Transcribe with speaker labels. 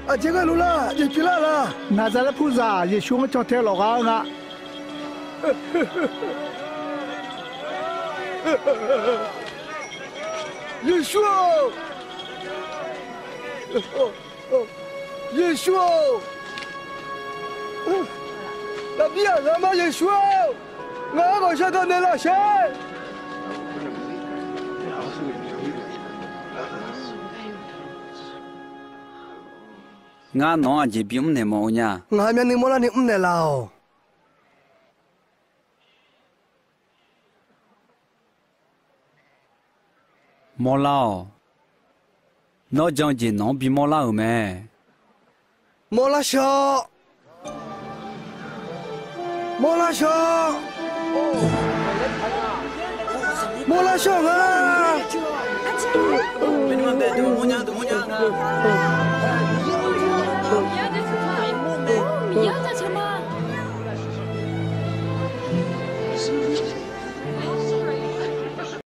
Speaker 1: 啊，这个路啦，也去啦啦。
Speaker 2: 那咱的菩萨也学我叫天老汉啊。
Speaker 1: 耶稣，耶稣，那边什么耶稣？我好像到那了谁？
Speaker 3: 俺弄啊，这边没毛呢。
Speaker 1: 我还没你摸了你唔来了。
Speaker 3: 毛老，那将军弄比毛老没？
Speaker 1: 摸了小，摸了小，摸了小啊！
Speaker 3: 你们在怎么样啊？
Speaker 4: 米呀，这是啥？米呀，这。